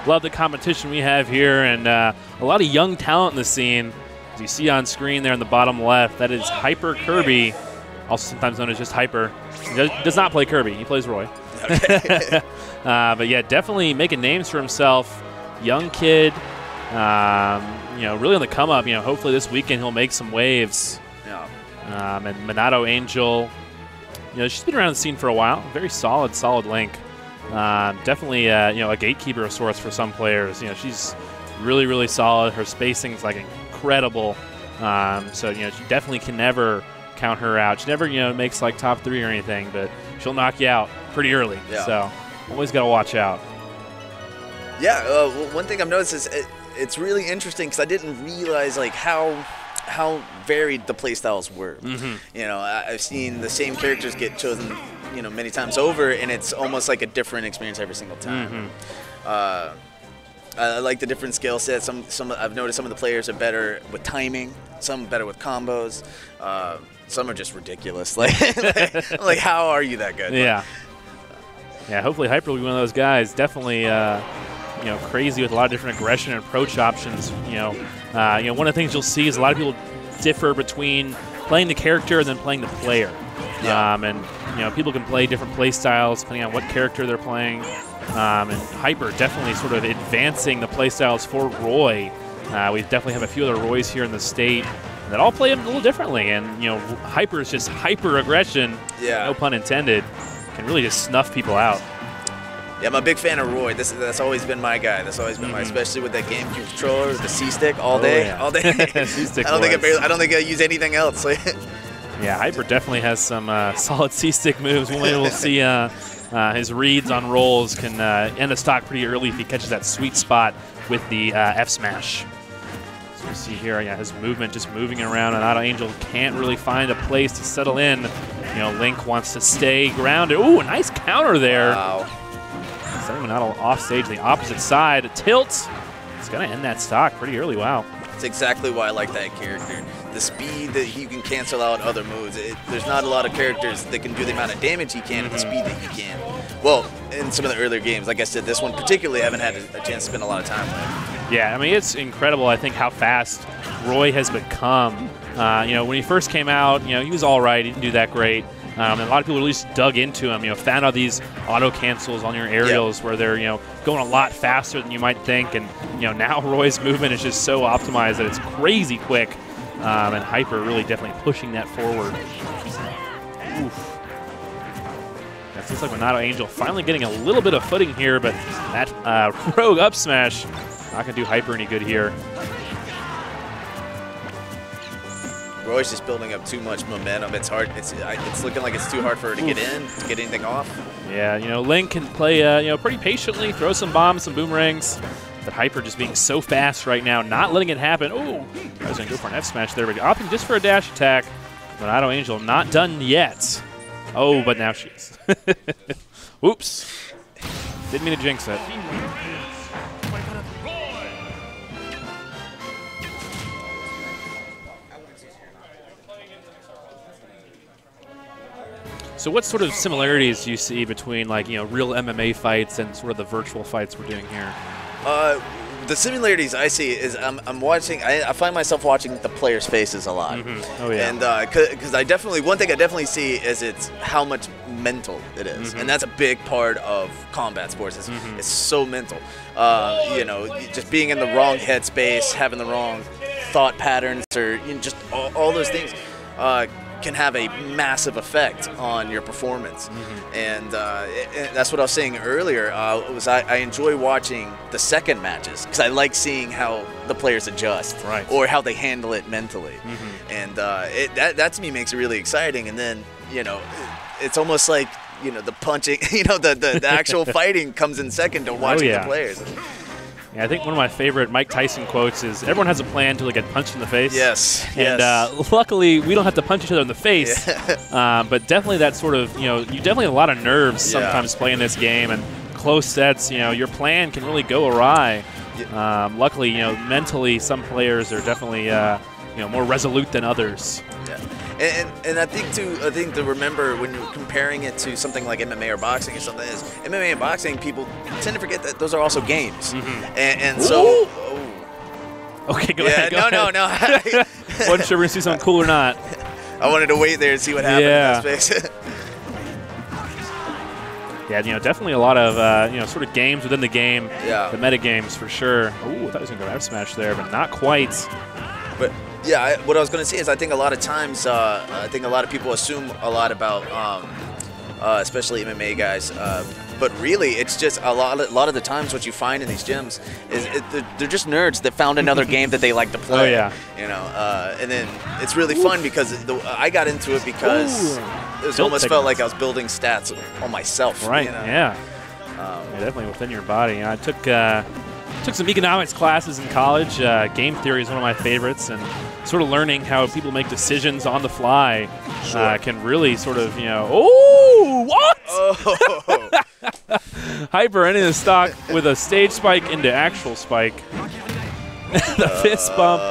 love the competition we have here, and a lot of young talent in the scene. As you see on screen there in the bottom left, that is Hyper Kirby, also sometimes known as just Hyper. He does not play Kirby, he plays Roy. Okay. But yeah, definitely making names for himself. Young kid, you know, really on the come up. You know, hopefully this weekend he'll make some waves. Yeah. And MonadoAngel, you know, she's been around the scene for a while. Very solid Link. Definitely, you know, a gatekeeper of sorts for some players. You know, she's really solid. Her spacing's like incredible. So you know, she definitely can never count her out. She never, you know, makes like top 3 or anything, but she'll knock you out pretty early. Yeah. So always got to watch out. Yeah. One thing I've noticed is it's really interesting because I didn't realize like how varied the playstyles were. Mm-hmm. You know, I've seen the same characters get chosen, you know, many times over, and it's almost like a different experience every single time. Mm-hmm. I like the different skill sets. Some I've noticed some of the players are better with timing, some better with combos. Some are just ridiculous. Like how are you that good? Yeah. Yeah. Hopefully, Hyper will be one of those guys. Definitely, you know, crazy with a lot of different aggression and approach options. You know, one of the things you'll see is a lot of people differ between playing the character and then playing the player. Yeah. And you know, people can play different play styles depending on what character they're playing. And Hyper definitely sort of advancing the play styles for Roy. We definitely have a few other Roys here in the state that all play him a little differently. And you know, Hyper is just hyper aggression. Yeah. No pun intended. Can really just snuff people out. Yeah, I'm a big fan of Roy. That's always been my guy. That's always been my, especially with that GameCube controller, with the C-stick all day, all day. C-stick I don't think I use anything else. Yeah, Hyper definitely has some solid C-stick moves. We'll see his reads on rolls can end a stock pretty early if he catches that sweet spot with the F smash. So you see here, yeah, his movement just moving around, and MonadoAngel can't really find a place to settle in. You know, Link wants to stay grounded. Ooh, a nice counter there. Wow. Sending Monado off stage, the opposite side. Tilt. It's going to end that stock pretty early. Wow. That's exactly why I like that character. The speed that he can cancel out other moves. There's not a lot of characters that can do the amount of damage he can at the speed that he can. Well, in some of the earlier games, like I said, this one particularly I haven't had a chance to spend a lot of time with. Yeah, I mean, it's incredible, I think, how fast Roy has become. You know, when he first came out, you know, he was all right. He didn't do that great. And a lot of people at least dug into him, you know, found out these auto cancels on your aerials where they're, you know, going a lot faster than you might think. And, you know, now Roy's movement is just so optimized that it's crazy quick. And Hyper really definitely pushing that forward. Oof. That seems like MonadoAngel finally getting a little bit of footing here, but that rogue up smash not going to do Hyper any good here. Roy's just building up too much momentum. It's hard. It's looking like it's too hard for her to get in, to get anything off. Yeah, you know, Link can play, you know, pretty patiently, throw some bombs, some boomerangs. But Hyper just being so fast right now, not letting it happen. Oh, I was going to go for an F smash there, but opting just for a dash attack. MonadoAngel not done yet. Oh, but now she is. Whoops. Didn't mean to jinx it. So what sort of similarities do you see between, like, you know, real MMA fights and sort of the virtual fights we're doing here? The similarities I see is I'm watching. I find myself watching the players' faces a lot. Oh yeah. And because one thing I definitely see is it's how much mental it is, and that's a big part of combat sports. It's so mental. You know, just being in the wrong headspace, having the wrong thought patterns, or you know, just all those things. Can have a massive effect on your performance, and that's what I was saying earlier. I enjoy watching the second matches because I like seeing how the players adjust, or how they handle it mentally, and that to me makes it really exciting. And then you know, it's almost like you know the punching, you know the actual fighting comes in second to watching the players. Yeah, I think one of my favorite Mike Tyson quotes is, everyone has a plan until they get punched in the face. Yes. And luckily, we don't have to punch each other in the face. But definitely that sort of, you know, you definitely have a lot of nerves sometimes playing this game. And close sets, you know, your plan can really go awry. Luckily, you know, mentally, some players are definitely, you know, more resolute than others. Yeah. And I think to remember when you're comparing it to something like MMA or boxing or something is MMA and boxing, people tend to forget that those are also games. And so. Okay, go ahead. Go ahead. No. Wasn't sure we're gonna see something cool or not. I wanted to wait there and see what happened in that space. Yeah, definitely a lot of sort of games within the game. Yeah. The meta games for sure. Ooh, I thought he was gonna go F smash there, but not quite. But yeah, what I was gonna say is I think a lot of times I think a lot of people assume a lot about especially MMA guys. But really, it's just a lot of the times what you find in these gyms is they're just nerds that found another game that they like to play. Oh yeah. And then it's really fun because I got into it because it almost felt like I was building stats on myself. Right. Yeah. Definitely within your body. I took some economics classes in college. Game theory is one of my favorites, and sort of learning how people make decisions on the fly can really sort of, oh, what? Oh. Hyper ending the stock with a stage spike into actual spike. The fist bump